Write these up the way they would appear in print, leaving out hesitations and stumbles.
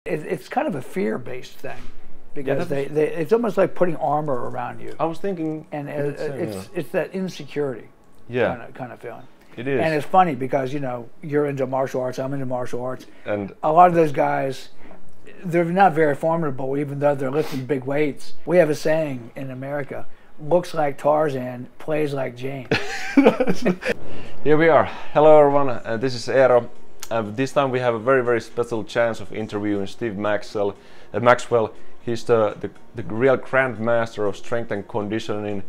It's kind of a fear-based thing because it's almost like putting armor around you. I was thinking, and it's that insecurity, kind of feeling. It is, and it's funny because you're into martial arts, I'm into martial arts, and a lot of those guys, they're not very formidable, even though they're lifting big weights. We have a saying in America: looks like Tarzan, plays like Jane. Here we are. Hello everyone, this is Eero. This time we have a very special chance of interviewing Steve Maxwell. He's the real grandmaster of strength and conditioning.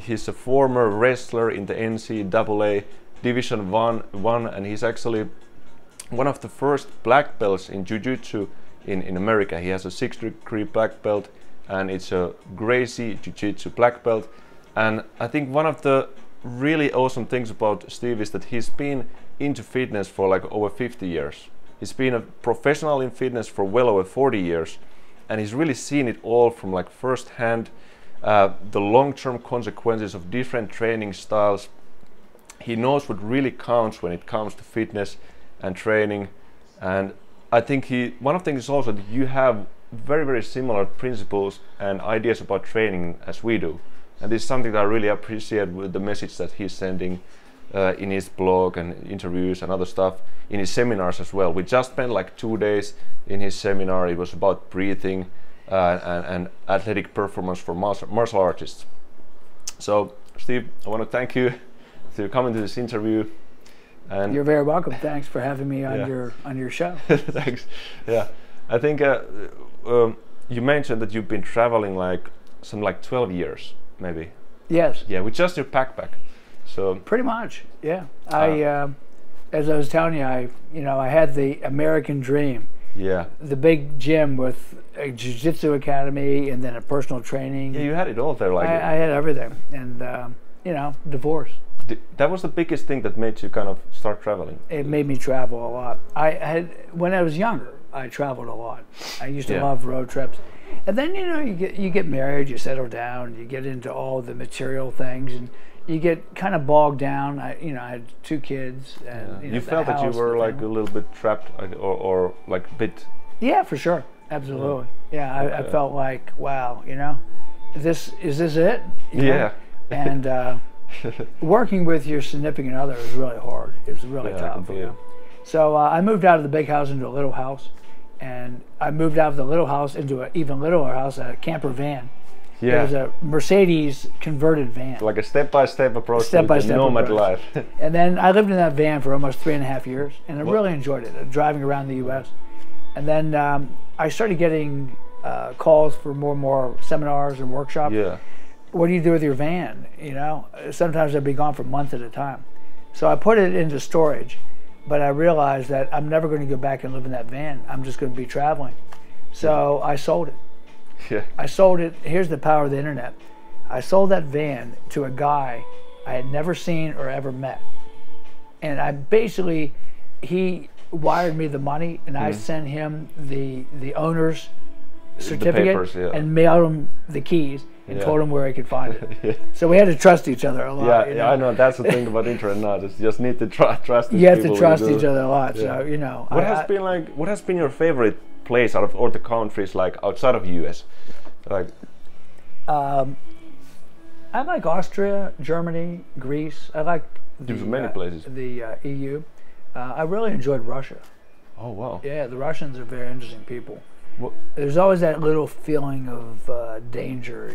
He's a former wrestler in the NCAA Division 1, and he's actually one of the first black belts in Jiu-Jitsu in America. He has a 6th-degree black belt, and it's a Gracie Jiu-Jitsu black belt. And I think one of the really awesome things about Steve is that he's been into fitness for like over 50 years. He's been a professional in fitness for well over 40 years, and he's really seen it all from like first hand, the long-term consequences of different training styles. He knows what really counts when it comes to fitness and training, and I think one of the things is also that you have very similar principles and ideas about training as we do, and this is something that I really appreciate with the message that he's sending in his blog and interviews and other stuff, in his seminars as well. We just spent like 2 days in his seminar. It was about breathing and athletic performance for martial artists. So Steve, I want to thank you for coming to this interview. And you're very welcome. Thanks for having me on your show. Thanks. Yeah, I think you mentioned that you've been traveling like 12 years maybe. Yes. Yeah, with just your backpack. So pretty much, yeah. As I was telling you, I had the American dream. Yeah. The big gym with a jiu-jitsu academy and then a personal training. Yeah, you had it all there. Like I had everything, and divorce. That was the biggest thing that made you kind of start traveling. It made me travel a lot. When I was younger, I traveled a lot. I used to love road trips. And then you get married, you settle down, you get into all the material things, and you get kind of bogged down. I had 2 kids, and you felt that you were like a little bit trapped, or like a bit. Yeah, for sure, absolutely. Yeah, I felt like, wow, is this it? Yeah. And working with your significant other is really hard. It's really tough. So I moved out of the big house into a little house. And I moved out of the little house into an even littler house, a camper van. Yeah. It was a Mercedes converted van. Like a step-by-step approach to the nomad life. And then I lived in that van for almost 3.5 years, and I really enjoyed it, driving around the U.S. And then I started getting calls for more and more seminars and workshops. Yeah. What do you do with your van? Sometimes I'd be gone for months at a time. So I put it into storage. But I realized that I'm never going to go back and live in that van. I'm just going to be traveling. So I sold it. Yeah. I sold it. Here's the power of the internet. I sold that van to a guy I had never seen or ever met. And he wired me the money, and I sent him the owner's certificate and mailed him the keys. And told him where he could find it. So we had to trust each other a lot. Yeah, I know. That's the thing about internet now. You just need to trust. You have to trust each other a lot. So What has been your favorite place out of all the countries like outside of US? Like, I like Austria, Germany, Greece. I like many places. The EU. I really enjoyed Russia. Oh wow. Yeah, the Russians are very interesting people. There's always that little feeling of danger,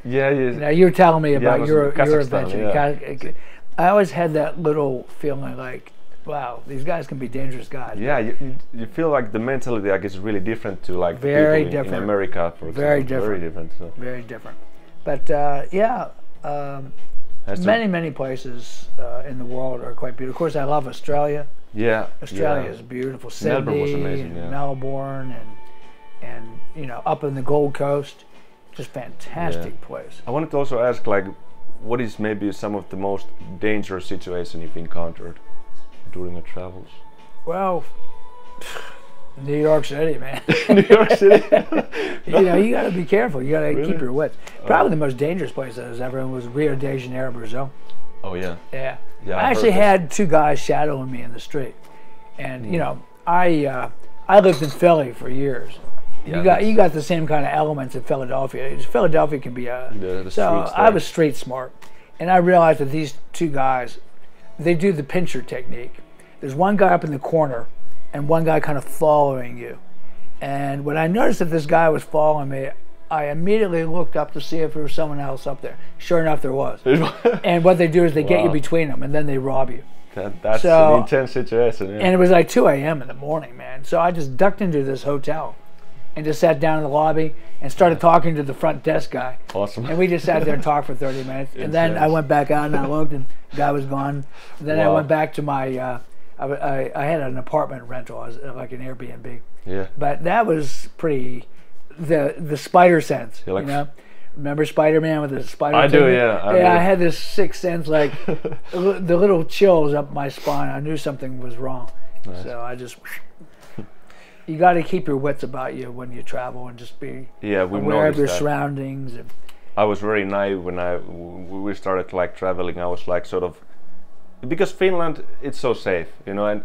Yeah. You were telling me about your adventure. Yeah. I always had that little feeling like, wow, these guys can be dangerous guys. Yeah, you feel like the mentality, I guess, is really different to like very people different in America, for example. Very different. So. Very different. But many places in the world are quite beautiful. Of course, I love Australia. Yeah. Australia is beautiful. Sydney, Melbourne was amazing. Yeah. Melbourne, and up in the Gold Coast, just fantastic place. I wanted to also ask, like, what is maybe some of the most dangerous situation you've encountered during your travels? Well, New York City, man. New York City. You got to be careful. You got to keep your wits. Probably the most dangerous place I was ever in was Rio de Janeiro, Brazil. Oh yeah. Yeah. I actually had 2 guys shadowing me in the street, and I I lived in Philly for years. Yeah, you got the same kind of elements in Philadelphia. Philadelphia can be a the so streets I there. was street smart, and I realized that these two guys, they do the pincher technique. There's one guy up in the corner, and one guy kind of following you. And when I noticed that this guy was following me, I immediately looked up to see if there was someone else up there. Sure enough, there was. And what they do is they get you between them, and then they rob you. That's an intense situation. Yeah. And it was like 2 a.m. in the morning, man. So I just ducked into this hotel and just sat down in the lobby and started talking to the front desk guy. Awesome. And we just sat there and talked for 30 minutes. And then I went back out and I looked, and the guy was gone. And then I went back to my, I had an apartment rental, I was like an Airbnb. Yeah. But that was pretty, the spider sense, you know? Remember Spider-Man with the spider? I do, yeah. I had this sixth sense, like the little chills up my spine. I knew something was wrong. Nice. So I just, you got to keep your wits about you when you travel and just be aware of your surroundings. And I was very naive when we started like traveling. I was like sort of, because Finland, it's so safe, you know, and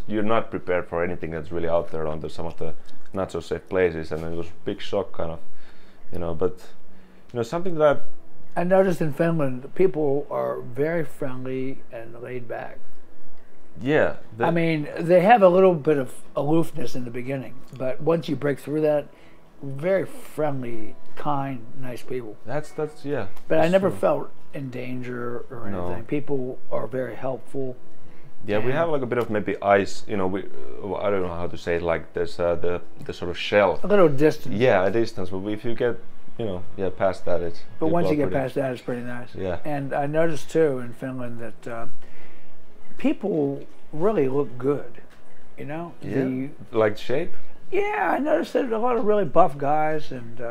you're not prepared for anything that's really out there on some of the not so safe places, and it was a big shock kind of, you know, but you know, something that I noticed in Finland, people are very friendly and laid back. Yeah. I mean, they have a little bit of aloofness in the beginning, but once you break through that, very friendly, kind, nice people. That's yeah. But I never felt in danger or anything. No. People are very helpful. Yeah, we have like a bit of maybe ice, you know, I don't know how to say it, like there's the sort of shell. A little distance. Yeah, a distance, but if you get, you know, past that, it's... But once you get past that, it's pretty nice. Yeah. And I noticed too in Finland that people really look good, you know? Yeah, like shape? Yeah, I noticed that a lot of really buff guys and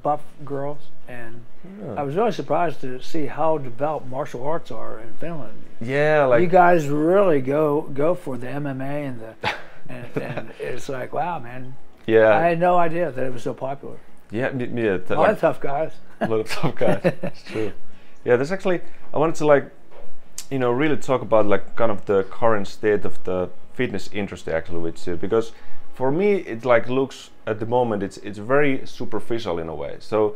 buff girls, and I was really surprised to see how developed martial arts are in Finland. Yeah, like... You guys really go for the MMA and and it's like, wow, man. Yeah. I had no idea that it was so popular. Yeah, a lot of tough guys. A lot of tough guys. It's true. Yeah, there's actually, I wanted to like, you know, really talk about like kind of the current state of the fitness industry actually with you, because for me it like looks at the moment it's very superficial in a way. So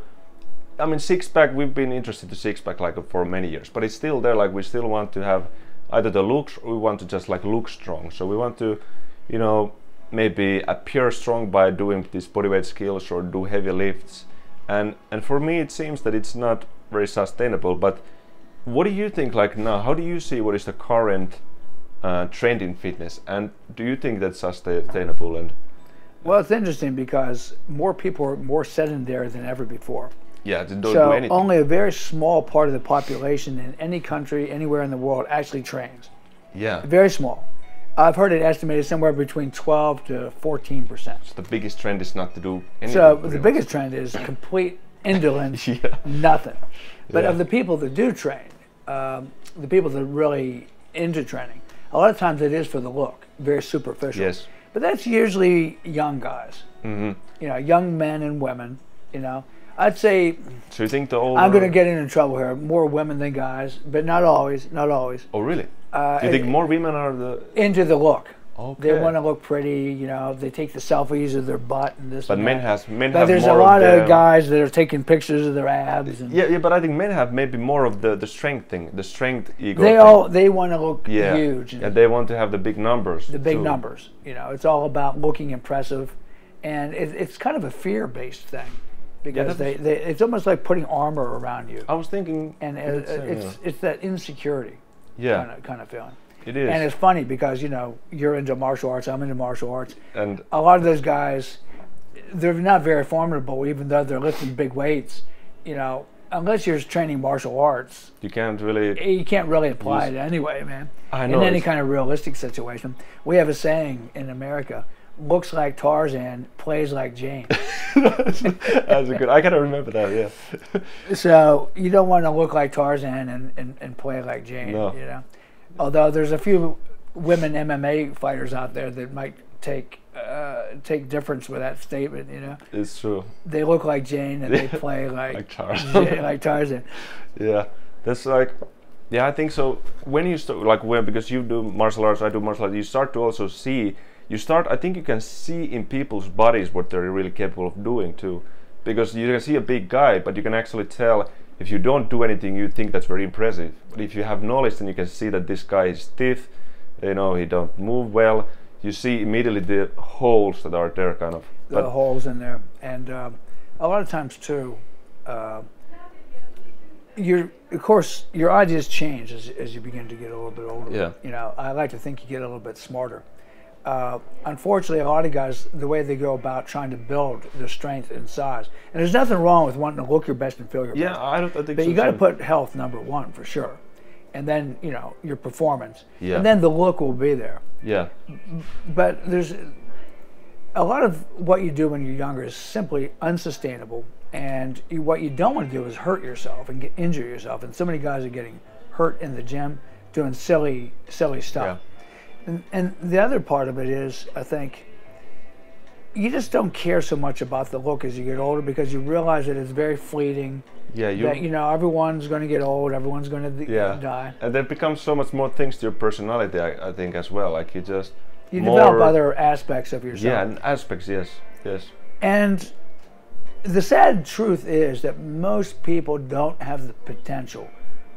I mean, six pack, we've been interested to six pack like for many years, but it's still there. Like we still want to have either the looks or we want to just like look strong. So we want to, you know, maybe appear strong by doing these bodyweight skills or do heavy lifts, and for me it seems that it's not very sustainable. But what do you think, like now, how do you see what is the current trend in fitness, and do you think that's sustainable? And well, it's interesting because more people are more sedentary than ever before. Yeah, they don't do anything. Only a very small part of the population in any country, anywhere in the world, actually trains. Yeah. Very small. I've heard it estimated somewhere between 12 to 14%. So the biggest trend is not to do anything. So the biggest trend is complete indolence, nothing. But of the people that do train, the people that are really into training, a lot of times it is for the look, very superficial. Yes. But that's usually young guys, you know, young men and women, you know. I'd say, so you think the older... I'm going to get into trouble here, more women than guys, but not always, not always. Oh, really? You think more women are into the look. Okay. They want to look pretty, you know, they take the selfies of their butt and this but and men that. have But there's a lot of guys that are taking pictures of their abs. And yeah, but I think men have maybe more of the strength thing, the strength ego. They want to look huge. And they want to have the big numbers. The big numbers, you know, it's all about looking impressive, and it's kind of a fear-based thing. Because it's almost like putting armor around you. I was thinking, and it's that insecurity, kind of feeling. It is, and it's funny because you know you're into martial arts, I'm into martial arts, and a lot of those guys, they're not very formidable, even though they're lifting big weights. You know, unless you're training martial arts, you can't really apply it anyway, man. I know, in any kind of realistic situation. We have a saying in America: looks like Tarzan, plays like Jane. That's a good. I gotta remember that. Yeah. So you don't want to look like Tarzan and play like Jane. No. You know, although there's a few women MMA fighters out there that might take difference with that statement. You know, it's true. They look like Jane and they play like Tarzan. like Tarzan. Yeah, that's like. Yeah, I think so. When you start, like because you do martial arts, I do martial arts. You start to also see, you start, I think you can see in people's bodies what they're really capable of doing too. Because you can see a big guy, but you can actually tell if you don't do anything, you think that's very impressive. But if you have knowledge, then you can see that this guy is stiff, you know, he don't move well. You see immediately the holes that are there, kind of. The holes in there, and a lot of times too, of course, your ideas change as you begin to get a little bit older. Yeah. You know, I like to think you get a little bit smarter. Unfortunately, a lot of guys, the way they go about trying to build their strength and size, and there's nothing wrong with wanting to look your best and feel your best. Yeah, I think but so. you got to put health number one for sure, and then you know your performance, Yeah. and then the look will be there. Yeah. But there's a lot of what you do when you're younger is simply unsustainable, and what you don't want to do is hurt yourself and injure yourself. And so many guys are getting hurt in the gym doing silly stuff. Yeah. And the other part of it is, I think, you just don't care so much about the look as you get older because you realize that it's very fleeting. Yeah, that, you know, everyone's going to get old, everyone's going to die. And there becomes so much more things to your personality, I think, as well. Like you develop other aspects of yourself. Yeah, and aspects, yes. And the sad truth is that most people don't have the potential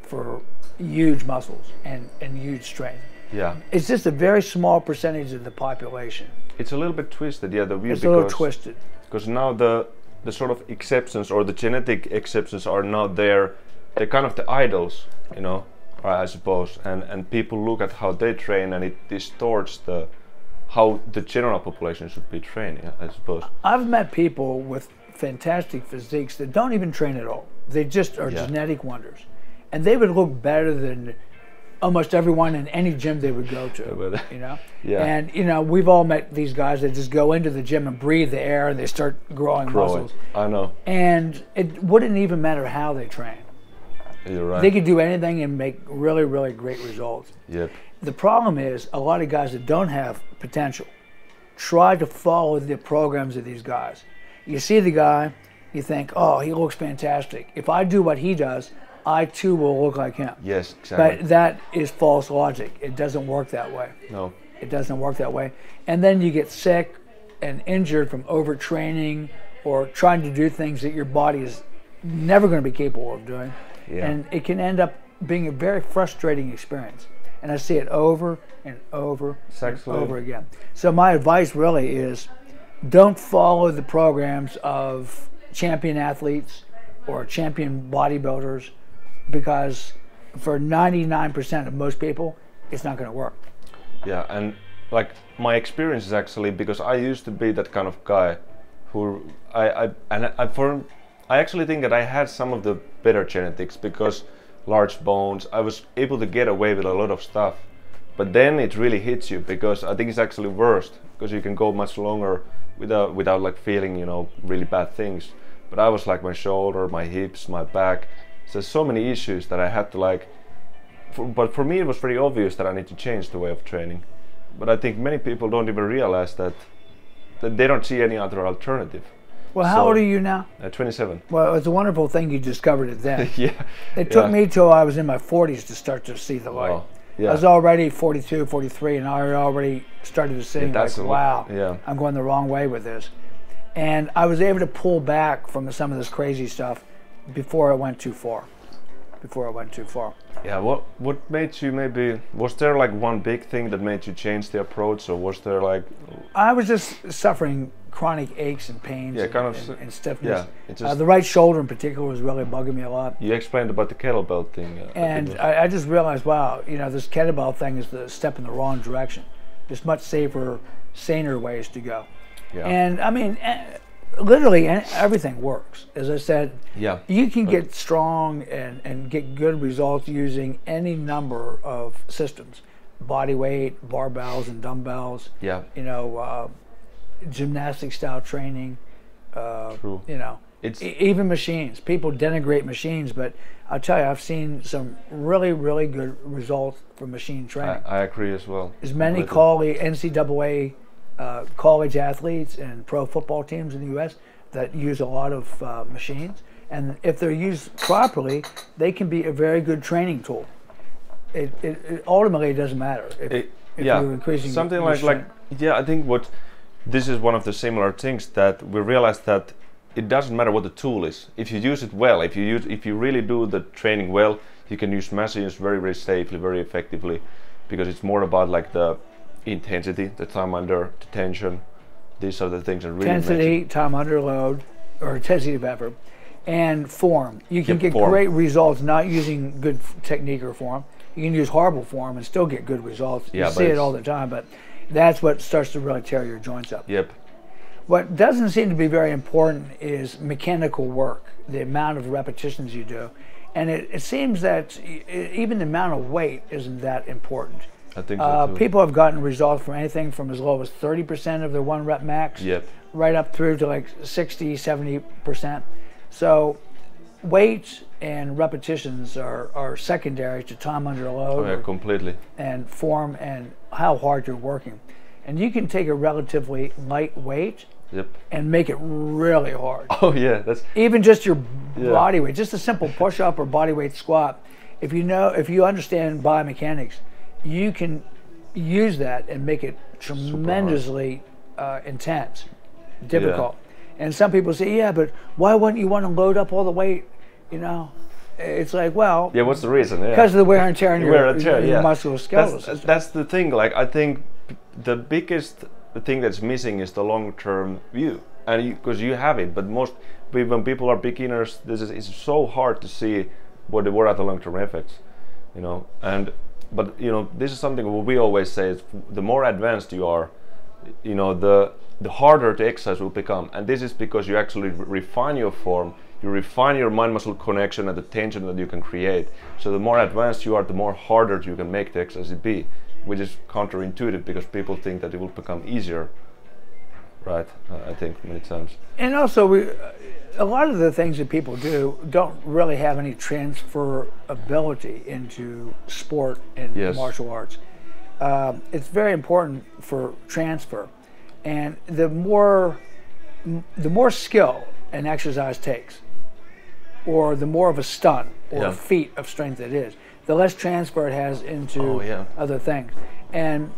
for huge muscles and huge strength. Yeah. It's just a very small percentage of the population. It's a little bit twisted, yeah. It's a little twisted. Because now the sort of exceptions or the genetic exceptions are now there. They're kind of the idols, you know, I suppose. And people look at how they train and it distorts how the general population should be training, I suppose. I've met people with fantastic physiques that don't even train at all. They just are genetic wonders. And they would look better than almost everyone in any gym they would go to, you know? Yeah. And, you know, we've all met these guys that just go into the gym and breathe the air and they start growing muscles. I know. And it wouldn't even matter how they train. You're right. They could do anything and make really, really great results. Yep. The problem is a lot of guys that don't have potential try to follow the programs of these guys. You see the guy, you think, oh, he looks fantastic. If I do what he does, I too will look like him. Yes, exactly. But that is false logic. It doesn't work that way. No. It doesn't work that way. And then you get sick and injured from overtraining or trying to do things that your body is never going to be capable of doing. Yeah. And it can end up being a very frustrating experience. And I see it over and over and over again. So my advice really is don't follow the programs of champion athletes or champion bodybuilders, because for 99% of most people, it's not going to work. Yeah, and like my experience is actually because I used to be that kind of guy who I actually think that I had some of the better genetics because large bones, I was able to get away with a lot of stuff. But then it really hits you because I think it's actually worst because you can go much longer without like feeling, you know, really bad things. But I was like my shoulder, my hips, my back. So there's so many issues that I had to like, but for me it was very obvious that I need to change the way of training. But I think many people don't even realize that they don't see any other alternative. Well, how old are you now? 27. Well, it's a wonderful thing you discovered it then. Yeah. It took me till I was in my 40s to start to see the light. Wow. Yeah. I was already 42, 43, and I already started to see, like, wow, I'm going the wrong way with this. And I was able to pull back from some of this crazy stuff before I went too far. Yeah, what made you was there like one big thing that made you change the approach, or was there like... I was just suffering chronic aches and pains and stiffness. Yeah, the right shoulder in particular was really bugging me a lot. You explained about the kettlebell thing. And I just realized, wow, you know, this kettlebell thing is the step in the wrong direction. There's much safer, saner ways to go. Yeah. And I mean, literally everything works. As I said, you can get strong and get good results using any number of systems. Body weight, barbells and dumbbells, you know, gymnastic style training, you know, even machines. People denigrate machines, but I'll tell you, I've seen some really, really good results from machine training. I agree as well. As many NCAA college athletes and pro football teams in the U.S. that use a lot of machines, and if they're used properly, they can be a very good training tool. It ultimately doesn't matter. if you're increasing something your like strength. yeah. I think what this is one of the similar things that we realized that it doesn't matter what the tool is. If you use it well, if you really do the training well, you can use machines very safely, very effectively, because it's more about like the intensity, the time under the tension. These are the things that really intensity, time under load, or intensity of effort, and form. You can get form. great results not using good technique or form. You can use horrible form and still get good results. Yeah, you see it all the time, but that's what starts to really tear your joints up. Yep. What doesn't seem to be very important is mechanical work, the amount of repetitions you do. And it seems that even the amount of weight isn't that important. I think so too. People have gotten results from anything from as low as 30% of their 1 rep max, Yep. right up through to like 60, 70%. So weight and repetitions are secondary to time under load. Oh yeah, completely. And form and how hard you're working. And you can take a relatively light weight Yep. and make it really hard. Oh yeah, that's Even just your body weight, just a simple push-up or body weight squat. If you understand biomechanics, you can use that and make it tremendously intense, difficult. And some people say, yeah, but why wouldn't you want to load up all the weight? You know, it's like, well, yeah. What's the reason? Yeah. because of the wear and tear in Wear and tear, your musculoskeletal system. That's the thing. Like I think the biggest thing that's missing is the long-term view, and because you have it, but when people are beginners, it's so hard to see what are the long-term effects, you know. But you know, this is something what we always say is the more advanced you are, you know, the harder the exercise will become, and this is because you actually refine your form, you refine your mind-muscle connection and the tension that you can create. So the more advanced you are, the more harder you can make the exercise be, which is counterintuitive because people think that it will become easier, right? I think many times. And also, a lot of the things that people do don't really have any transferability into sport and martial arts. It's very important for transfer, and the more skill an exercise takes, or the more of a stunt or a feat of strength it is, the less transfer it has into other things. And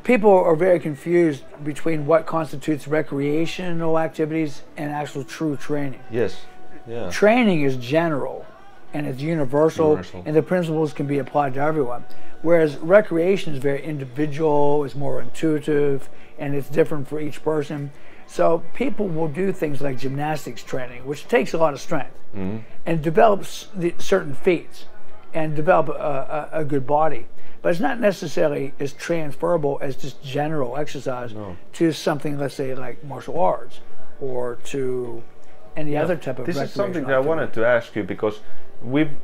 people are very confused between what constitutes recreational activities and actual true training. Yes. Yeah. Training is general and it's universal, and the principles can be applied to everyone. Whereas recreation is very individual, it's more intuitive, and it's different for each person. So people will do things like gymnastics training, which takes a lot of strength, and develops certain feats, and develop a good body. But it's not necessarily as transferable as just general exercise to something, let's say, like martial arts, or to any other type of recreational activity. This is something that I wanted to ask you, because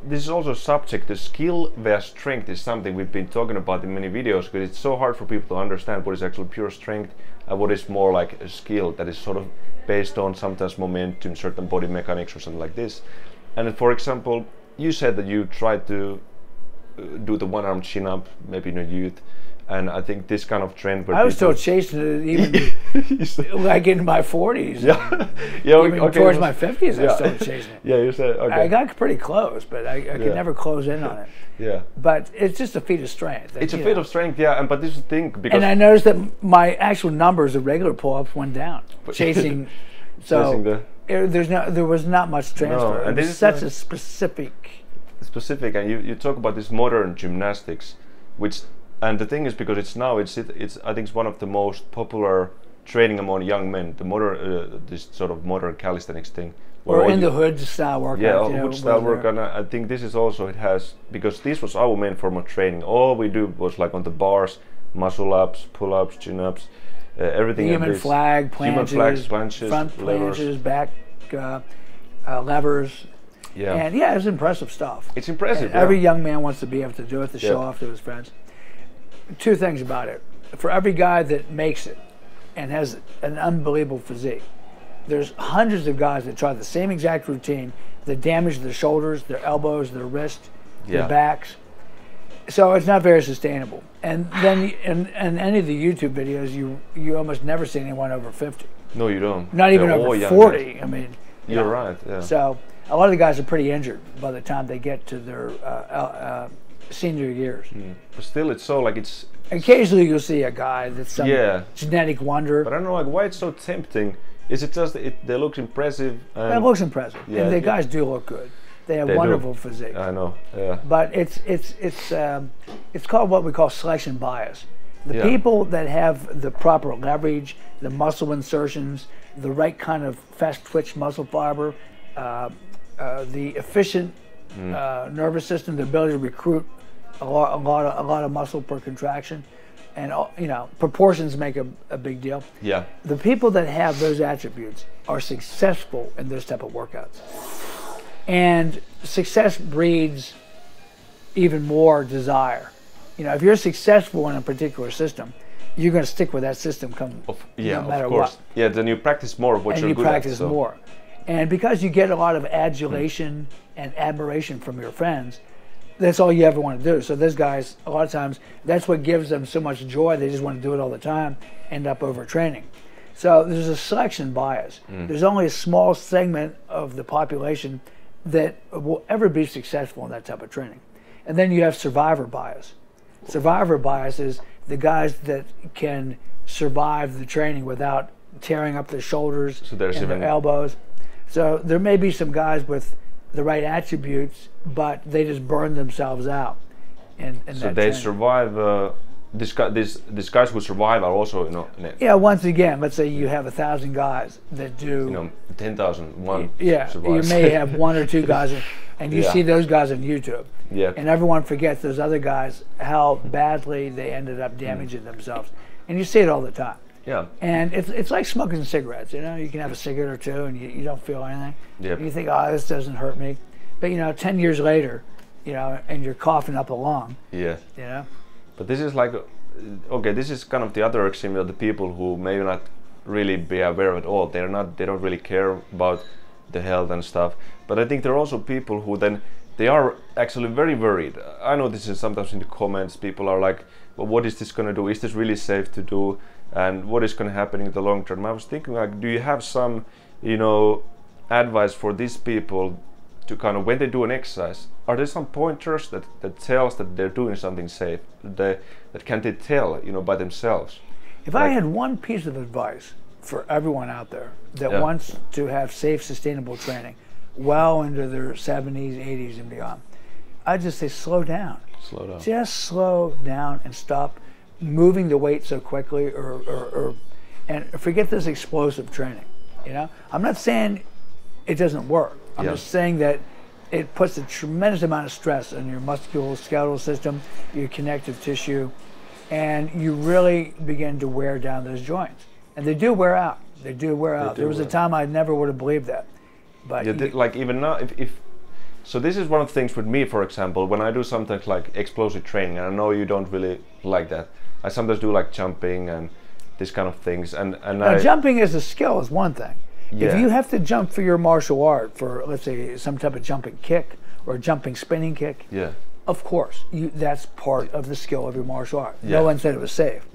this is also a subject. The skill via strength is something we've been talking about in many videos, because it's so hard for people to understand what is actually pure strength and what is more like a skill that is sort of based on sometimes momentum, certain body mechanics or something like this. And for example, you said that you tried to do the one-arm chin-up maybe in your youth, and I think this kind of trend where I was still chasing it even like in my 40s. Even towards my 50s, I started chasing it. Yeah, you said, okay. I got pretty close, but I could never close in on it. Yeah. But it's just a feat of strength. It's a feat of strength, yeah. But this is the thing, because and I noticed that my actual numbers of regular pull-ups went down chasing. So there was not much transfer. And this is such a specific, and you talk about this modern gymnastics, which. And the thing is, because it's I think it's one of the most popular training among young men. The modern, this sort of modern calisthenics thing. Or in the hood style workout. Yeah, hood style workout. And I think this is also, it has, because this was our main form of training. All we do was like on the bars, muscle ups, pull ups, chin ups, everything. Human flag, planches, front planches, back levers. Yeah. And yeah, it's impressive stuff. It's impressive. Every young man wants to be able to do it, to show off to his friends. Two things about it. For every guy that makes it and has an unbelievable physique, there's hundreds of guys that try the same exact routine that damage their shoulders, their elbows, their wrists, their backs. So it's not very sustainable. And then in any of the YouTube videos, you almost never see anyone over 50. No, you don't. Not even over 40. Guys. I mean, you're right. Yeah. So a lot of the guys are pretty injured by the time they get to their senior years. But still, it's so like it's. Occasionally, you'll see a guy that's some genetic wonder. But I don't know, like, why it's so tempting. Is it just they look impressive? It looks impressive, and the guys do look good. They have wonderful physique. I know. Yeah. But it's called what we call selection bias. The people that have the proper leverage, the muscle insertions, the right kind of fast twitch muscle fiber, the efficient nervous system, the ability to recruit a lot of muscle per contraction, and proportions make a big deal. Yeah. The people that have those attributes are successful in those type of workouts, and success breeds even more desire. If you're successful in a particular system, you're going to stick with that system no matter of course. what. Yeah, then you practice more of what you're good at. And you practice more. And because you get a lot of adulation and admiration from your friends, that's all you ever want to do. So those guys, a lot of times, that's what gives them so much joy. They just want to do it all the time, end up overtraining. So there's a selection bias. There's only a small segment of the population that will ever be successful in that type of training. And then you have survivor bias. Survivor bias is the guys that can survive the training without tearing up their shoulders and their elbows. So there may be some guys with the right attributes, but they just burn themselves out. So they survive. These guys who survive are also Yeah. Once again, let's say you have 1,000 guys that do 10,000. One. Yeah. Survives. You may have 1 or 2 guys, and you see those guys on YouTube. Yeah. And everyone forgets those other guys, how badly they ended up damaging themselves. And you see it all the time. Yeah. And it's like smoking cigarettes. You can have a cigarette or two and you don't feel anything. Yep. You think, oh, this doesn't hurt me. But 10 years later, and you're coughing up a lung. Yeah. But this is like, okay, this is kind of the other extreme of the people who may not really be aware of it all. They don't really care about the health and stuff. But I think there are also people who then, they are actually very worried. I know this is sometimes in the comments, people are like, well, what is this going to do? Is this really safe to do? And what is going to happen in the long term? I was thinking, like, do you have some, advice for these people to kind of, when they do an exercise, are there some pointers that tells that they're doing something safe? That can they tell, by themselves? If I had one piece of advice for everyone out there that wants to have safe, sustainable training, well into their 70s, 80s, and beyond, I'd just say slow down. Slow down. Just slow down and stop moving the weight so quickly, and forget this explosive training. I'm not saying it doesn't work. I'm just saying that it puts a tremendous amount of stress on your musculoskeletal system, your connective tissue, and you really begin to wear down those joints. And they do wear out. They do wear out. There was a time I never would have believed that. But like even now, if so, this is one of the things with me, for example, when I do something like explosive training, and I know you don't really like that. I sometimes do like jumping and these kind of things, and now, jumping as a skill is one thing. Yeah. If you have to jump for your martial art, for let's say some type of jumping kick or a jumping spinning kick, of course, that's part of the skill of your martial art. No one said it was safe.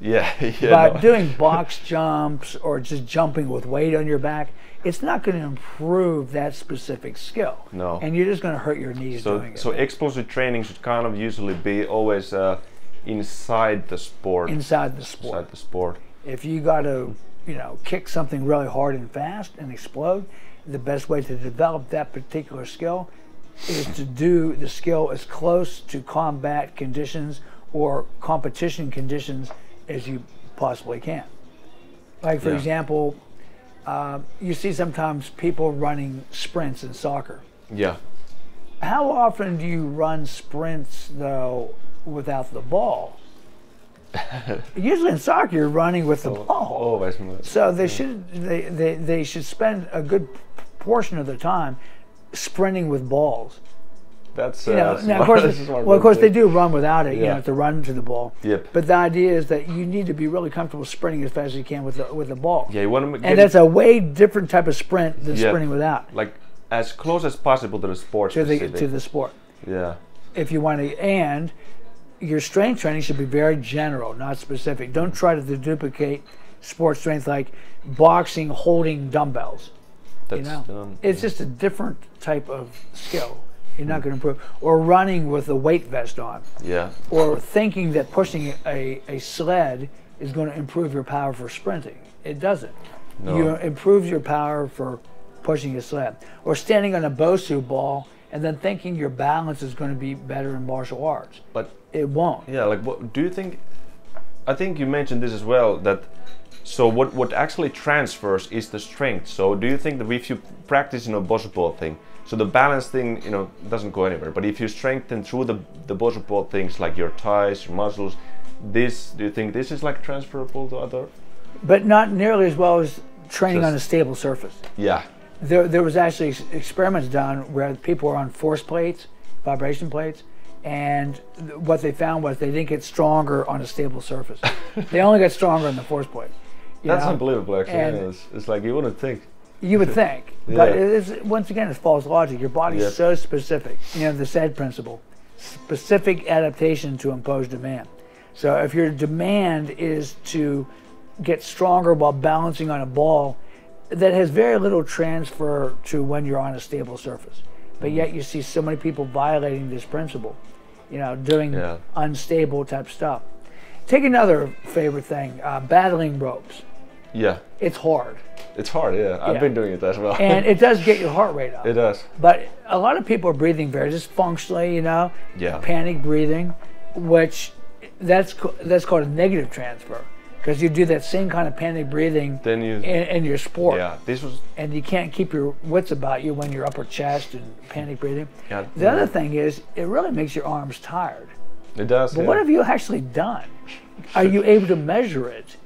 But doing box jumps or just jumping with weight on your back, it's not going to improve that specific skill. No. And you're just going to hurt your knees doing it. So explosive training should kind of usually be always inside the sport. Inside the sport. Inside the sport. If you got to, kick something really hard and fast and explode, the best way to develop that particular skill is to do the skill as close to combat conditions or competition conditions as you possibly can. Like, for example, you see sometimes people running sprints in soccer. Yeah. How often do you run sprints, though, without the ball? Usually in soccer, you're running with the ball. Always. So they should spend a good portion of their time sprinting with balls. That's now, of course, they do run without it. To run to the ball. Yep. But the idea is that you need to be really comfortable sprinting as fast as you can with the ball. Yeah, you want to. And that's a way different type of sprint than sprinting without. Like as close as possible to the sport. To the sport. Yeah. If you want to, and your strength training should be very general, not specific. Don't try to duplicate sport strength like boxing holding dumbbells. It's just a different type of skill. You're not going to improve. Or running with a weight vest on. Yeah. Or thinking that pushing a sled is going to improve your power for sprinting. It doesn't. No. You improve your power for pushing a sled. Or standing on a Bosu ball and then thinking your balance is going to be better in martial arts. But it won't. Yeah, like what do you think? I think you mentioned this as well, that so what actually transfers is the strength. So do you think that if you practice, Bosu ball thing, so the balance thing, doesn't go anywhere, but if you strengthen through the Bosu ball things like your thighs, your muscles, do you think this is like transferable to other? But not nearly as well as training on a stable surface. Yeah. There was actually experiments done where people were on force plates, vibration plates, and what they found was they didn't get stronger on a stable surface. They only got stronger on the force plate. That's unbelievable, actually. It's like you wouldn't think. You would think, but once again, it's false logic. Your body's so specific. The SAID principle, specific adaptation to impose demand. So if your demand is to get stronger while balancing on a ball, that has very little transfer to when you're on a stable surface. But yet you see so many people violating this principle, doing unstable type stuff. Take another favorite thing, battling ropes. Yeah. It's hard. It's hard, yeah. I've been doing it as well. And it does get your heart rate up. It does. But a lot of people are breathing very dysfunctionally, Yeah. Panic breathing, which that's called a negative transfer. Because you do that same kind of panic breathing in your sport. Yeah, and you can't keep your wits about you when you're upper chest and panic breathing. Yeah. The other thing is, it really makes your arms tired. It does, But what have you actually done? Are you able to measure it,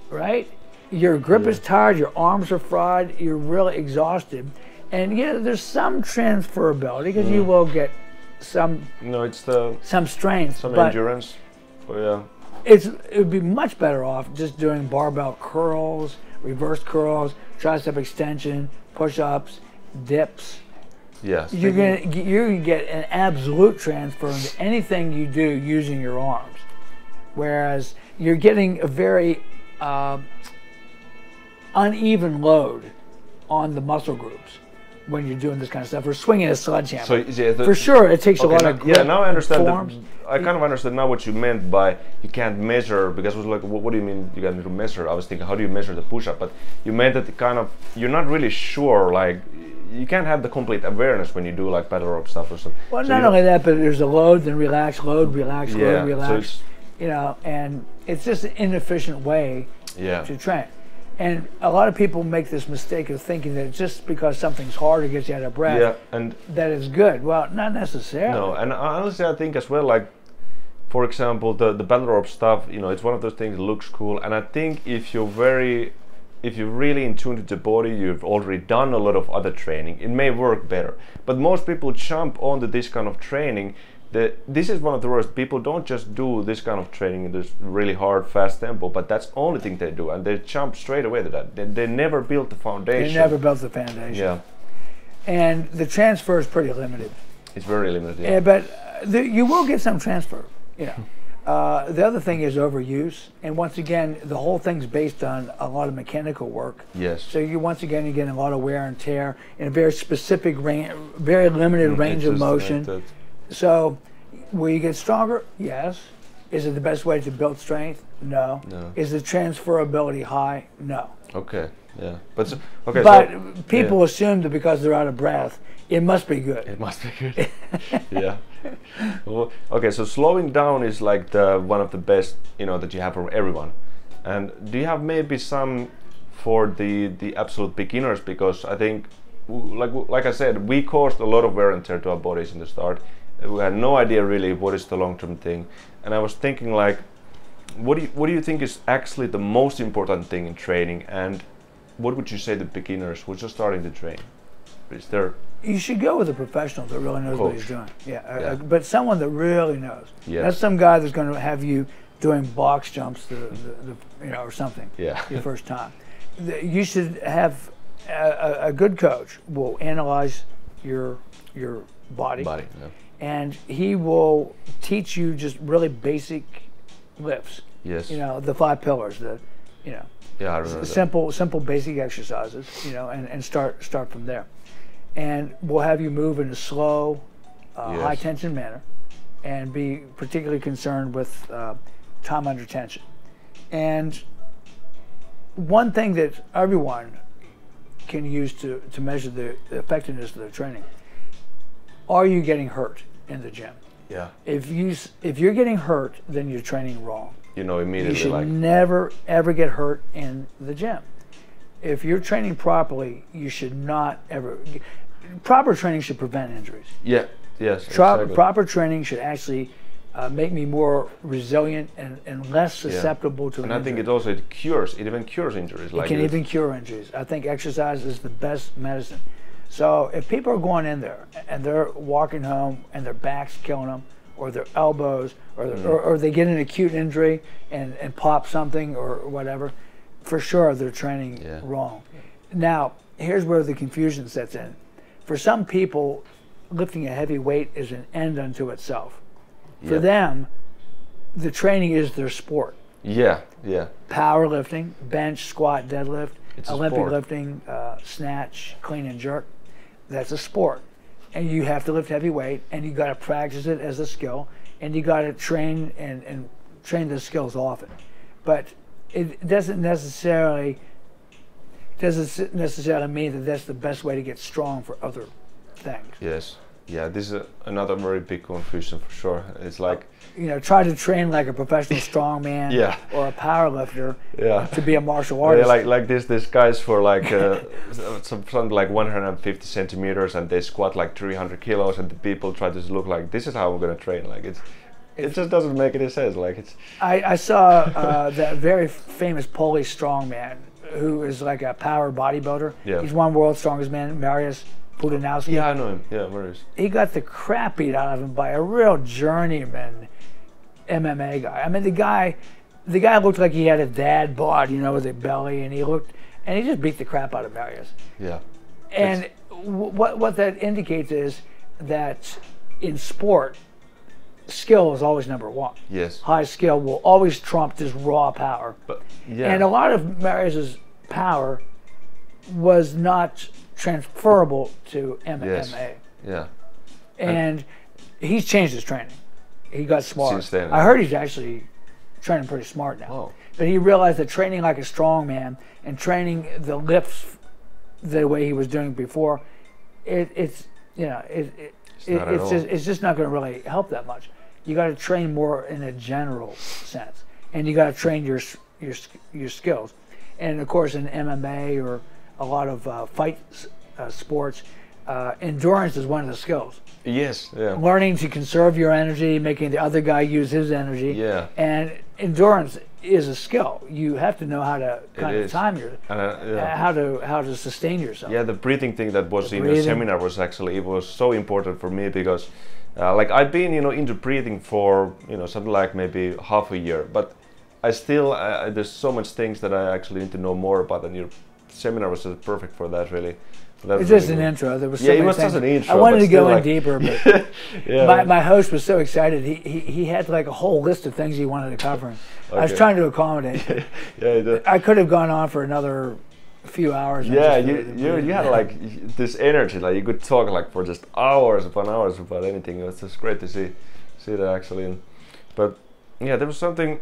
right? Your grip is tired, your arms are fried, you're really exhausted. And there's some transferability because you will get some strength. Some endurance. It would be much better off just doing barbell curls, reverse curls, tricep extension, push-ups, dips. Yes. You're gonna get an absolute transfer into anything you do using your arms, whereas you're getting a very uneven load on the muscle groups when you're doing this kind of stuff. Or swinging a sledgehammer. So for sure, it takes a lot of grip. Yeah, now I understand. I kind of understand now what you meant by you can't measure, because it was like, what do you mean you got to measure? I was thinking, how do you measure the push-up? But you meant that you're not really sure, like you can't have the complete awareness when you do like battle rope stuff or something. Well, not only that, but there's a load, then relax, load, relax, load, relax. So and it's just an inefficient way to train. And a lot of people make this mistake of thinking that just because something's hard or gets you out of breath, that it's good. Well, not necessarily. No, and honestly, I think as well, like, for example, the battle rope stuff, it's one of those things that looks cool. And I think if you're really in tune to the body, you've already done a lot of other training, it may work better. But most people jump onto this kind of training. This is one of the worst. People don't just do this kind of training in this really hard, fast tempo, but that's the only thing they do, and they jump straight away to that. They never built the foundation. They never built the foundation. Yeah. And the transfer is pretty limited. It's very limited, yeah. But you will get some transfer, The other thing is overuse, and once again, the whole thing's based on a lot of mechanical work. Yes. So you're getting a lot of wear and tear in a very specific range, very limited range of motion. So, will you get stronger? Yes. Is it the best way to build strength? No. Is the transferability high? No. Okay. Yeah. But people assume that because they're out of breath, it must be good. It must be good. Yeah. Well, okay. So slowing down is like one of the best, that you have for everyone. And do you have maybe some for the absolute beginners? Because I think, like I said, we caused a lot of wear and tear to our bodies in the start. We had no idea really what is the long-term thing, and I was thinking, like, what do you think is actually the most important thing in training, and what would you say to beginners who are just starting to train? Is there? You should go with a professional that really knows what he's doing. But someone that really knows. Yes. Not some guy that's going to have you doing box jumps, or something. Yeah. Your first time. You should have a good coach will analyze your body. And he will teach you just really basic lifts. Yes. The 5 pillars. Yeah, I remember simple basic exercises. And start from there. And we'll have you move in a slow, high tension manner, and be particularly concerned with time under tension. And one thing that everyone can use to measure the effectiveness of their training: are you getting hurt in the gym? Yeah. If you're getting hurt, then you're training wrong. You know immediately. You should never ever get hurt in the gym. If you're training properly, you should not ever. Proper training should prevent injuries. Yeah. Yes. Exactly. Proper training should actually make me more resilient and less susceptible to. And I think it also it even cures injuries. It can even cure injuries. I think exercise is the best medicine. So if people are going in there and they're walking home and their back's killing them, or their elbows, or they get an acute injury and pop something or whatever, for sure they're training wrong. Now, here's where the confusion sets in. For some people, lifting a heavy weight is an end unto itself. For them, the training is their sport. Yeah, yeah. Powerlifting, bench, squat, deadlift, Olympic lifting, snatch, clean and jerk. That's a sport. And you have to lift heavy weight, and you got to practice it as a skill, and you got to train and train the skills often. But it doesn't necessarily mean that that's the best way to get strong for other things. Yes. Yeah, this is another very big confusion for sure. It's like, try to train like a professional strongman or a power lifter to be a martial artist. Like this guys for like something like 150 centimeters, and they squat like 300 kilos, and the people try to look like, this is how I'm gonna train. Like it just doesn't make any sense. Like it's. I saw that very famous Polish strongman who is like a power bodybuilder. Yeah. He's one world's strongest man, Mariusz Pudenowski. Yeah, I know him. Yeah, Mariusz. He got the crap beat out of him by a real journeyman MMA guy. I mean, the guy looked like he had a dad bod, with a belly, and he just beat the crap out of Mariusz. Yeah. And what that indicates is that in sport, skill is always number one. Yes. High skill will always trump this raw power. But and a lot of Mariusz's power was not transferable to MMA. Yes. Yeah. And he's changed his training. He got smart. Since then, I heard he's actually training pretty smart now. Oh. But he realized that training like a strong man and training the lifts the way he was doing before, it's just not going to really help that much. You got to train more in a general sense, and you got to train your skills. And of course, in MMA or a lot of fight sports, endurance is one of the skills. Yes. Yeah. Learning to conserve your energy, making the other guy use his energy. Yeah. And endurance is a skill. You have to know how to kind of time how to sustain yourself. Yeah, the breathing thing that was in the seminar was actually, it was so important for me because like I've been into breathing for something like maybe half a year, but I still there's so much things that I actually need to know more about, and your seminar was just perfect for that, really. It's just an intro. There was it was just an intro. I wanted to go in deeper, but my host was so excited. He had like a whole list of things he wanted to cover. Okay. I was trying to accommodate. I could have gone on for another few hours. Yeah, you had like this energy. Like you could talk like for just hours upon hours about anything. It was just great to see that actually. But yeah, there was something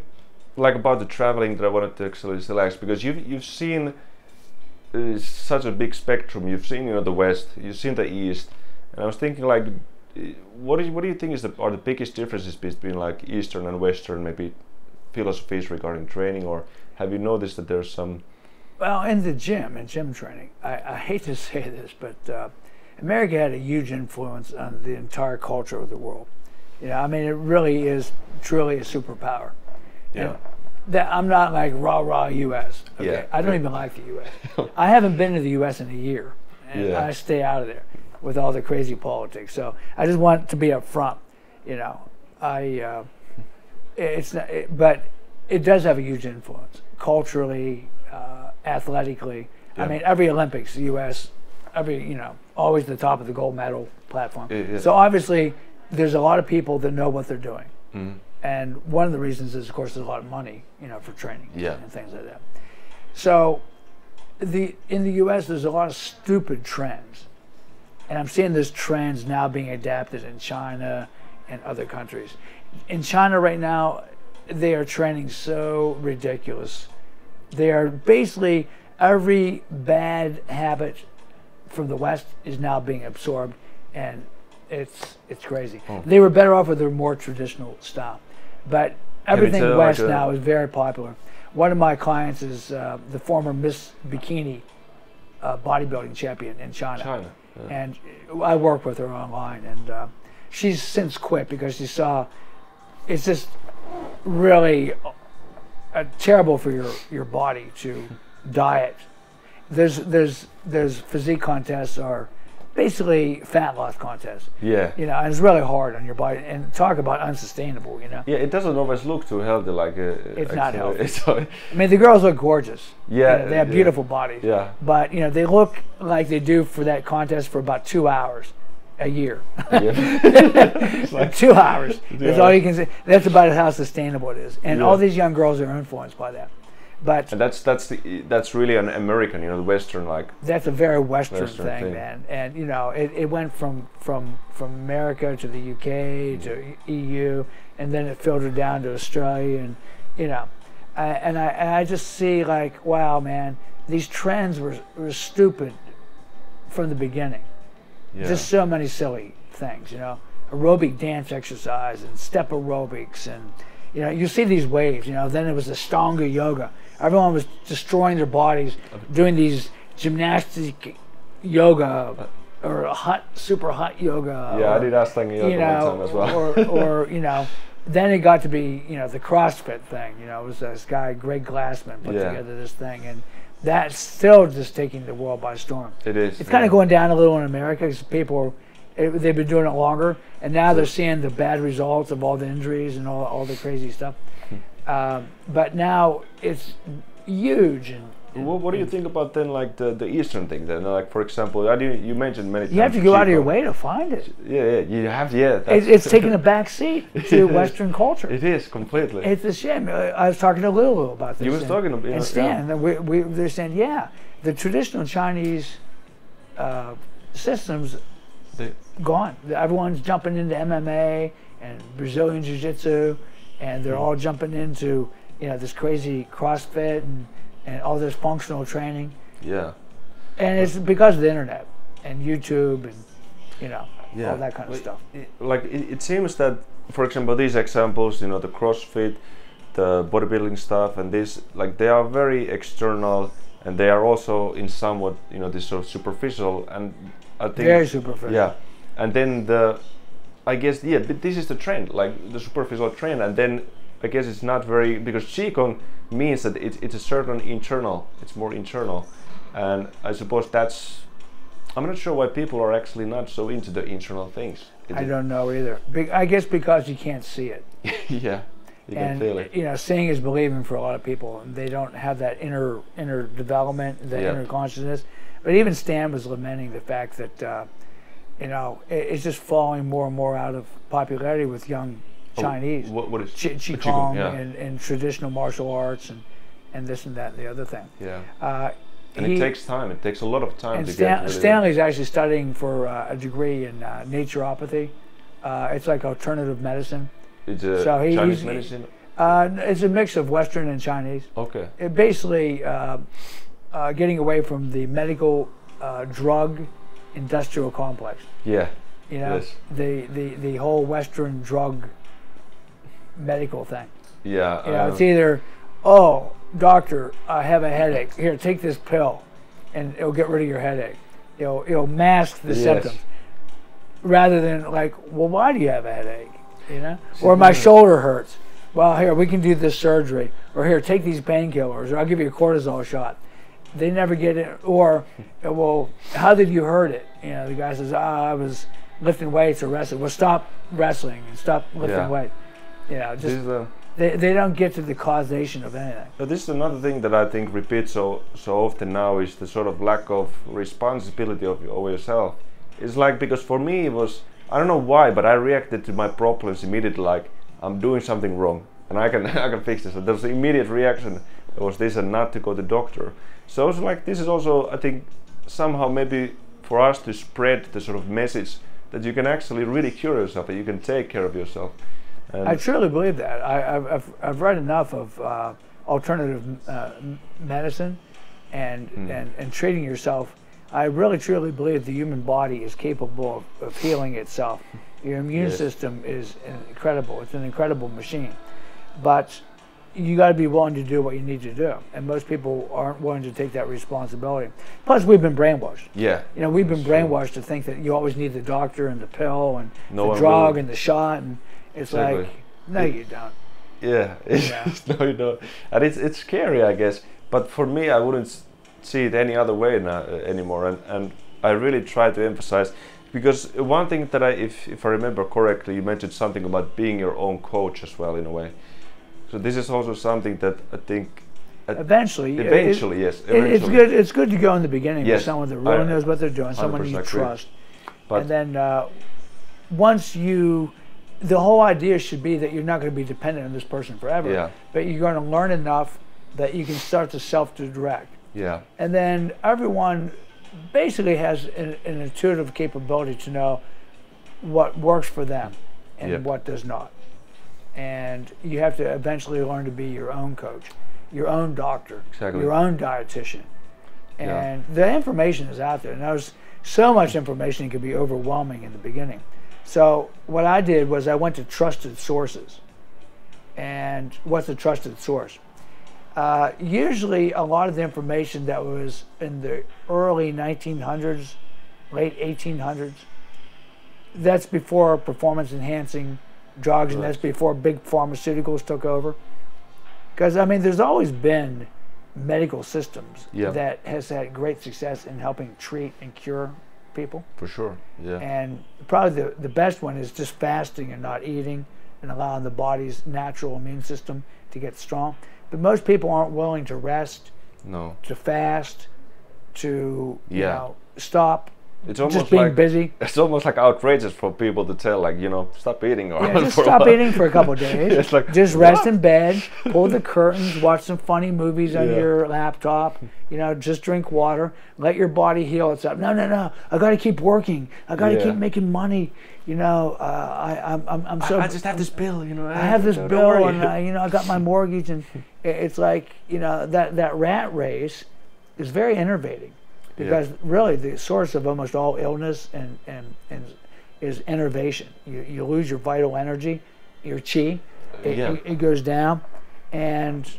like about the traveling that I wanted to actually select, because you've seen. Such a big spectrum. You've seen the West, you've seen the East, and I was thinking like, what do you think are the biggest differences between like Eastern and Western maybe philosophies regarding training, or have you noticed that there's some? Well, in gym training, I hate to say this, but America had a huge influence on the entire culture of the world. I mean, it really is truly a superpower. Yeah. That I'm not like rah U.S. Okay? Yeah. I don't even like the U.S. I haven't been to the U.S. in a year, and I stay out of there with all the crazy politics. So I just want to be up front. But it does have a huge influence culturally, athletically. Yeah. I mean, every Olympics, the U.S. always the top of the gold medal platform. Yeah. So obviously, there's a lot of people that know what they're doing. Mm-hmm. And one of the reasons is, of course, there's a lot of money, for training and things like that. So, in the U.S., there's a lot of stupid trends, And I'm seeing those trends now being adapted in China and other countries. In China right now, they are training so ridiculous. They are basically, every bad habit from the West is now being absorbed, and it's crazy. They were better off with their more traditional style. But everything West now is very popular. One of my clients is the former Miss Bikini bodybuilding champion in China. Yeah. And I work with her online, and she's since quit because she saw it's just really terrible for your body to diet. There's physique contests are basically fat loss contests. Yeah. You know, and it's really hard on your body. And talk about unsustainable, you know. Yeah, it doesn't always look too healthy. Like it's not healthy. So, I mean, the girls look gorgeous. Yeah. You know, they have beautiful bodies. Yeah. But you know, they look like they do for that contest for about 2 hours a year. Yeah. Like 2 hours. That's all you can say. That's about how sustainable it is. And all these young girls are influenced by that. But and that's really an American, you know, the Western, like. That's a very Western thing, man. And you know, it went from America to the UK to EU, and then it filtered down to Australia, and you know, I just see like, wow, man, these trends were stupid from the beginning. Yeah. Just so many silly things, you know, aerobic dance exercise and step aerobics, and you know, you see these waves, you know. Then it was the Ashtanga yoga. Everyone was destroying their bodies, doing these gymnastic yoga or super hot yoga. Yeah, I did Ashtanga yoga one time as well. or you know, then it got to be, you know, the CrossFit thing. You know, it was this guy Greg Glassman put together this thing, and that's still just taking the world by storm. It is. It's kind of going down a little in America because people they've been doing it longer, and now they're seeing the bad results of all the injuries and all the crazy stuff. But now it's huge. And what do you think about then, like the Eastern thing? Then, like for example, you mentioned many times. You have to go out of your way to find it. Yeah, you have. Yeah, it's taking a back seat to Western culture. It is completely. It's a shame. I was talking to Lulu about this. You was talking about and Stan. They're saying, the traditional Chinese systems gone. Everyone's jumping into MMA and Brazilian Jiu-Jitsu, and they're all jumping into, you know, this crazy CrossFit and all this functional training. Yeah. And it's because of the internet and YouTube and, you know, all that kind of stuff. It seems that, for example, these examples, you know, the CrossFit, the bodybuilding stuff, and this, like, they are very external, and they are also in somewhat, you know, this sort of superficial, and I think very superficial. Yeah. And then I guess, but this is the trend, like the superficial trend, and then I guess it's not very, because Qigong means that it's a certain internal, it's more internal, and I suppose I'm not sure why people are actually not so into the internal things. I don't know either. I guess because you can't see it. Yeah, you can feel it. You know, seeing is believing for a lot of people, and they don't have that inner development, the inner consciousness. But even Stan was lamenting the fact that you know, it's just falling more and more out of popularity with young Chinese. What is Qigong and traditional martial arts and this and that and the other thing. Yeah. And it takes time. It takes a lot of time to get. Stanley's actually studying for a degree in naturopathy. It's like alternative medicine. It's Chinese medicine. It's a mix of Western and Chinese. Okay. It basically getting away from the medical drug industrial complex. Yeah. You know, the whole Western drug medical thing. Yeah. You know, it's either, oh, doctor, I have a headache. Here, take this pill, and it'll get rid of your headache. It'll mask the symptoms, rather than like, well, why do you have a headache? You know, or my shoulder hurts. Well, here, we can do this surgery, or here, take these painkillers, or I'll give you a cortisol shot. They never get it. Or, well, how did you hurt it? You know, the guy says, I was lifting weights or wrestling. Well, stop wrestling and stop lifting weights. You know, just they don't get to the causation of anything. But this is another thing that I think repeats so often now, is the sort of lack of responsibility of yourself. It's like, because for me it was, I don't know why, but I reacted to my problems immediately, like I'm doing something wrong and I can fix this. And there was the immediate reaction, it was this, and not to go to the doctor. So it's like, this is also, I think, somehow maybe for us to spread the sort of message that you can actually really cure yourself, that you can take care of yourself. And I truly believe that. I've read enough of alternative medicine and treating yourself. I really truly believe the human body is capable of healing itself. Your immune system is incredible. It's an incredible machine. But you got to be willing to do what you need to do. And most people aren't willing to take that responsibility. Plus, we've been brainwashed. Yeah. You know, we've been brainwashed to think that you always need the doctor and the pill and No the drug and the shot. And it's Exactly. like, no, you don't. Yeah, no, you don't. And it's scary, I guess. But for me, I wouldn't see it any other way now, anymore. And I really try to emphasize, because one thing that if I remember correctly, you mentioned something about being your own coach as well, in a way. So this is also something that I think Eventually, yes. Eventually. It's good to go in the beginning with someone that really knows what they're doing, someone you 100% trust. But And then once the whole idea should be that you're not going to be dependent on this person forever, Yeah. but you're going to learn enough that you can start to self-direct. yeah, And then everyone basically has an intuitive capability to know what works for them and what does not. And you have to eventually learn to be your own coach, your own doctor, Exactly. your own dietitian. And the information is out there. And there's so much information, it can be overwhelming in the beginning. So what I did was I went to trusted sources. And what's a trusted source? Usually a lot of the information that was in the early 1900s, late 1800s, that's before performance enhancing drugs, and that's before big pharmaceuticals took over. Because I mean, there's always been medical systems that has had great success in helping treat and cure people. for sure. Yeah, And probably the best one is just fasting and not eating and allowing the body's natural immune system to get strong. But most people aren't willing to rest, no, to fast, to you Yeah. know, stop it's almost just being like busy. it's almost like outrageous for people to tell, like, you know, stop eating or Yeah, just for a stop while. eating for a couple of days. It's like, just rest what? in bed, pull the curtains, watch some funny movies on Yeah. your laptop. You know, just drink water. Let your body heal itself. No. I got to keep working. I got to Yeah. keep making money. You know, I'm so. I just have this bill, you know. I have this don't bill, worry. and you know, I got my mortgage, and it's like, you know, that rat race is very enervating, because really the source of almost all illness and is enervation. You lose your vital energy, your chi, it goes down, and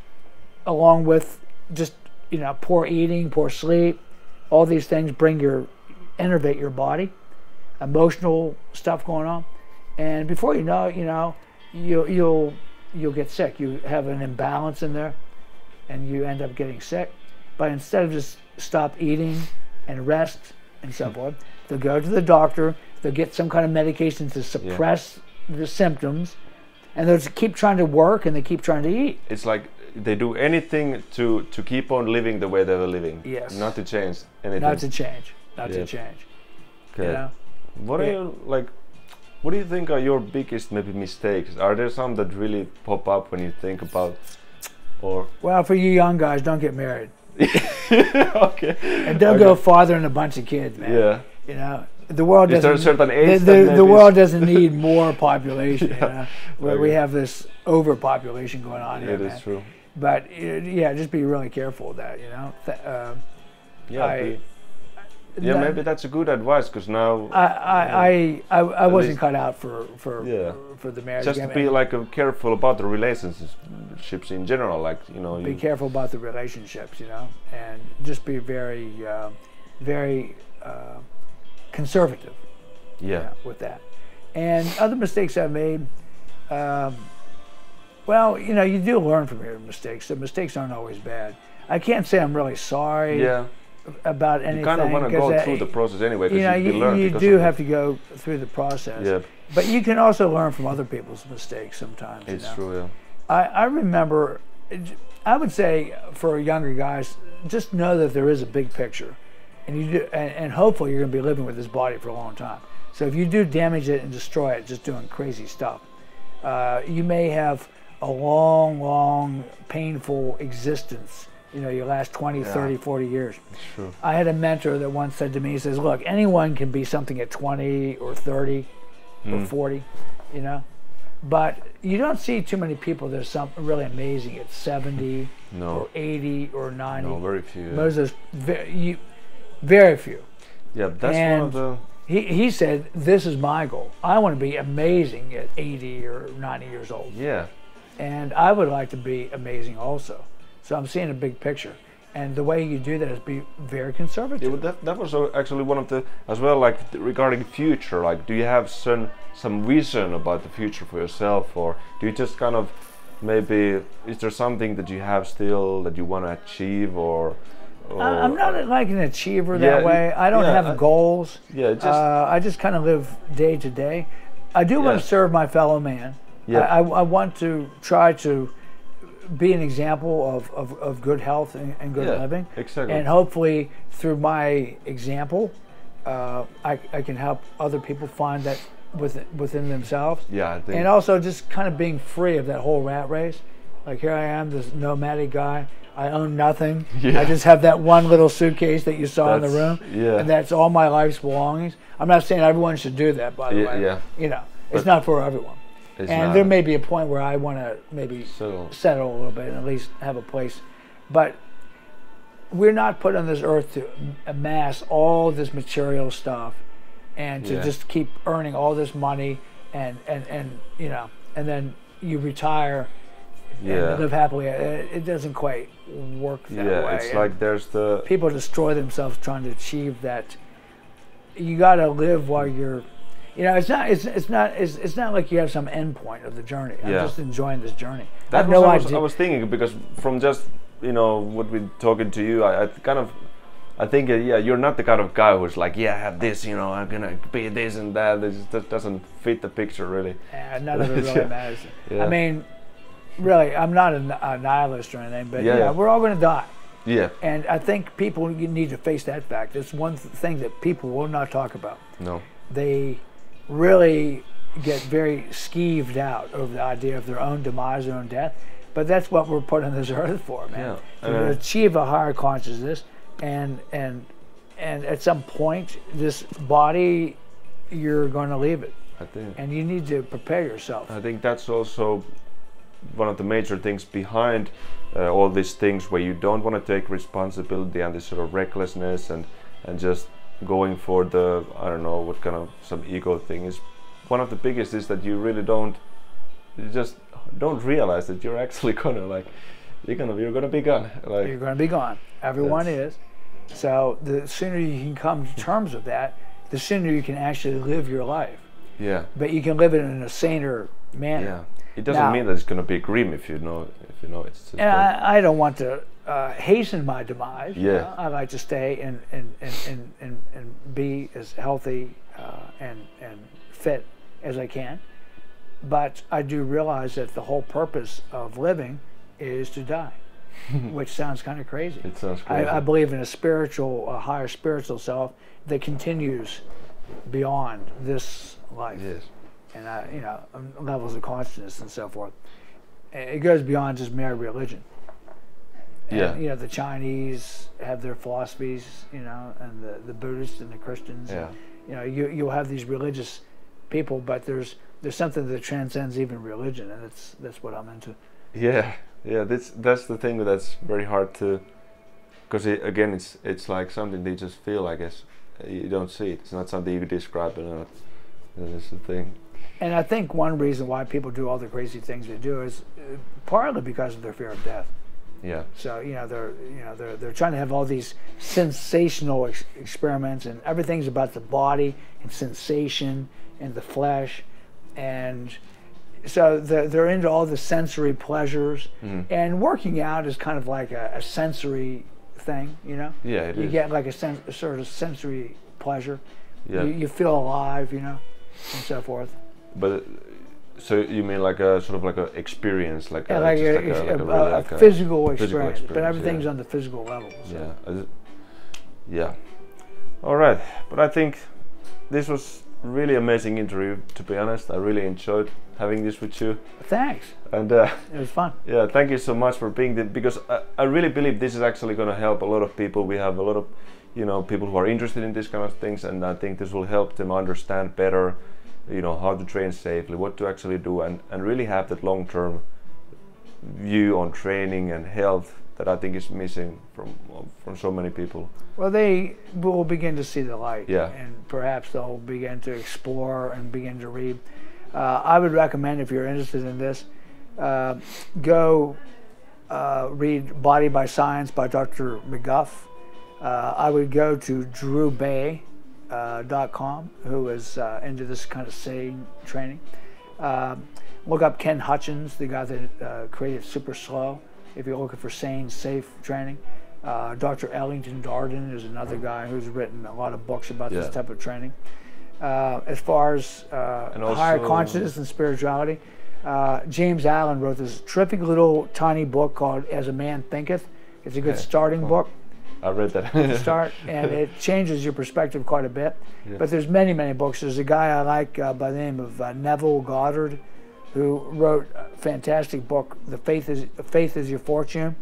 along with just, you know, poor eating, poor sleep, all these things enervate your body, emotional stuff going on, and before you know it, you know, you'll get sick. You have an imbalance in there, and you end up getting sick. But instead of just stop eating and rest and so forth, they'll go to the doctor. They'll get some kind of medication to suppress the symptoms, and they'll just keep trying to work, and they keep trying to eat. It's like they do anything to keep on living the way they were living. Yes. Not to change anything. Not to change. Not to change. Okay. You know? What are you, like? What do you think are your biggest maybe mistakes? Are there some that really pop up when you think about, or? Well, for you young guys, don't get married. Okay. And don't go farther than a bunch of kids, man. Yeah. You know, the world Is there a doesn't. certain age The world doesn't need more population. You know? We Okay. have this overpopulation going on here, It man. is true. But yeah, just be really careful with that. You know. Maybe that's a good advice, because now I wasn't least- cut out for the marriage. just to be like careful about the relationships in general, like, you know. Be careful about the relationships, you know, and just be very, very conservative. With that. And other mistakes I made. Well, you know, you do learn from your mistakes. The mistakes aren't always bad. I can't say I'm really sorry about anything. You kind of want to go through the process anyway, because you do have to go through the process. Yeah. But you can also learn from other people's mistakes sometimes. It's you know? true, yeah. I remember, I would say for younger guys, just know that there is a big picture, and hopefully you're going to be living with this body for a long time. So if you do damage it and destroy it, just doing crazy stuff, you may have a long, painful existence you know, you last 20, 30, 40 years. Sure. I had a mentor that once said to me, he says, look, anyone can be something at 20 or 30 or 40, you know, but you don't see too many people that are something really amazing at 70 or 80 or 90. No, very few. Yeah. Most of those, very few. Yeah, that's one of the... He said, this is my goal. I want to be amazing at 80 or 90 years old. Yeah. And I would like to be amazing also. So I'm seeing a big picture. And the way you do that is be very conservative. Yeah, that was actually one of the, as well, like regarding future, like do you have some vision about the future for yourself, or do you just kind of, maybe, is there something that you have still that you want to achieve, or I'm not like an achiever that way. I don't have goals. Yeah, I just kind of live day to day. I do want to serve my fellow man. Yeah. I want to try to be an example of good health and good living. Exactly. And hopefully through my example, I can help other people find that within themselves. Yeah, I think. And also just kind of being free of that whole rat race. Like here I am, this nomadic guy. I own nothing. Yeah. I just have that one little suitcase that you saw in the room. Yeah. And that's all my life's belongings. I'm not saying everyone should do that, by the way. Yeah. You know, it's not for everyone. And there may be a point where I want to maybe settle a little bit and at least have a place. But we're not put on this earth to amass all this material stuff and to just keep earning all this money and you know, and then you retire and live happily. It doesn't quite work that way. Yeah, it's like there's the... People destroy themselves trying to achieve that. You got to live while you're... You know, it's not like you have some end point of the journey. I'm just enjoying this journey. I have no idea. I was thinking, because from just, you know, what we're talking to you, I think you're not the kind of guy who's like, I have this, you know, I'm gonna be this and that. That doesn't fit the picture really. Yeah, none of it really matters. I mean, really, I'm not a nihilist or anything, but we're all gonna die. Yeah. And I think people need to face that fact. It's one thing that people will not talk about. No. They really get very skeeved out over the idea of their own demise, their own death. But that's what we're put on this earth for, man. Yeah. To achieve a higher consciousness, and at some point, this body, you're going to leave it. I think. And you need to prepare yourself. I think that's also one of the major things behind all these things, where you don't want to take responsibility and this sort of recklessness and just going for the, I don't know what kind of some ego thing is. One of the biggest is that you really don't realize that you're actually gonna you're gonna be gone. Like, you're gonna be gone. Everyone is. So the sooner you can come to terms with that, the sooner you can actually live your life. Yeah. But you can live it in a saner manner. Yeah. It doesn't mean that it's gonna be grim if you know it's. Just and I don't want to hasten my demise. Yeah. You know? I like to stay and be as healthy and fit as I can. But I do realize that the whole purpose of living is to die, which sounds kind of crazy. It sounds crazy. I believe in a higher spiritual self that continues beyond this life. Yes. And levels of consciousness and so forth. It goes beyond just mere religion. And, the Chinese have their philosophies, and the Buddhists and the Christians. Yeah. And, you'll have these religious people, but there's something that transcends even religion, and that's what I'm into. Yeah, that's the thing that's very hard to, because again, it's like something they just feel. I guess you don't see it. It's not something you describe, and that's the thing. And I think one reason why people do all the crazy things they do is partly because of their fear of death. Yeah. So they're trying to have all these sensational experiments, and everything's about the body and sensation and the flesh, and so they're into all the sensory pleasures. And working out is kind of like a sensory thing, Yeah, it is. You get like a sort of sensory pleasure. Yeah. You feel alive, and so forth. But so you mean like a sort of like a experience, like a physical experience, but everything's on the physical level. So. Yeah. All right, but I think this was really amazing interview, to be honest. I really enjoyed having this with you. Thanks. And it was fun. Yeah, thank you so much for being there, because I really believe this is actually going to help a lot of people. We have a lot of, you know, people who are interested in these kind of things, and I think this will help them understand better, you know, how to train safely, what to actually do, and really have that long-term view on training and health that I think is missing from so many people. Well, they will begin to see the light, yeah, and perhaps they'll begin to explore and begin to read. I would recommend, if you're interested in this, go read Body by Science by Dr. McGuff. I would go to drewbay.com, who is into this kind of sane training. Look up Ken Hutchins, the guy that created Super Slow, if you're looking for sane, safe training. Dr. Ellington Darden is another guy who's written a lot of books about this type of training. As far as higher consciousness and spirituality, James Allen wrote this terrific little tiny book called As a Man Thinketh. It's a good starting book. I read that. To start, and it changes your perspective quite a bit. Yeah. But there's many, many books. There's a guy I like by the name of Neville Goddard, who wrote a fantastic book, Faith is Your Fortune.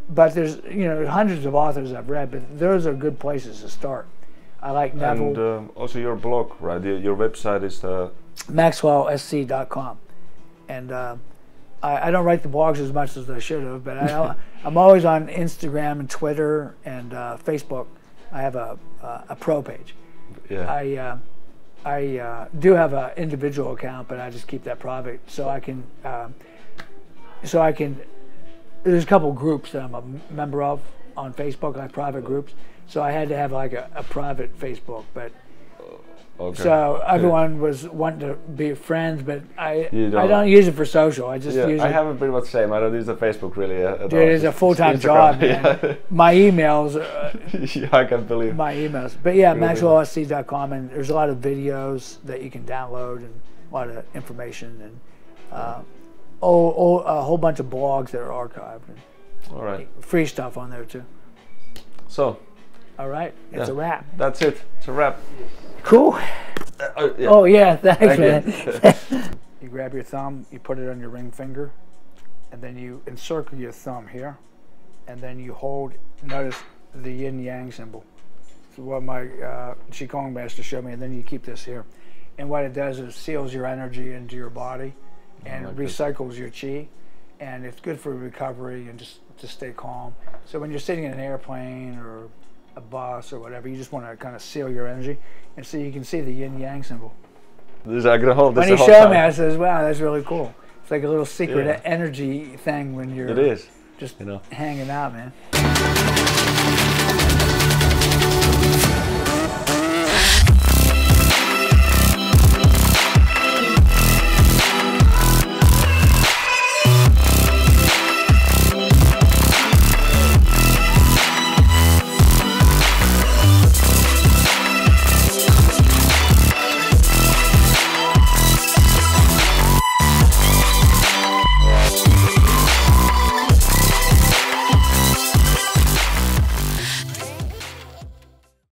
But there's, you know, hundreds of authors I've read, but those are good places to start. I like Neville. And also your blog, right? Your website is maxwellsc.com. And I don't write the blogs as much as I should have, but I'm always on Instagram and Twitter and Facebook. I have a pro page. Yeah. I do have an individual account, but I just keep that private so I can. There's a couple groups that I'm a member of on Facebook, like private groups. So I had to have like a private Facebook, but. Okay. So everyone was wanting to be friends, but I don't use it for social. I just use it. I have a pretty much the same. I don't use the Facebook really at Dude, it's a full-time job, man. My emails. Yeah, I can't believe my emails. But yeah, maxwellsc.com, and there's a lot of videos that you can download and a lot of information and a whole bunch of blogs that are archived. And all right. Free stuff on there too. So. All right, it's a wrap. That's it. It's a wrap. Cool. Yeah. Oh yeah, thanks, man. You grab your thumb, you put it on your ring finger, and then you encircle your thumb here, and then you hold. Notice the yin yang symbol. So what my Qigong master showed me, and then you keep this here, and what it does is seals your energy into your body, and it recycles your chi, and it's good for recovery and just to stay calm. So when you're sitting in an airplane or a bus or whatever, you just want to kind of seal your energy, and so you can see the yin yang symbol. I'm gonna hold this. When he showed me, I says, "Wow, that's really cool." It's like a little secret energy thing when you're just hanging out, man.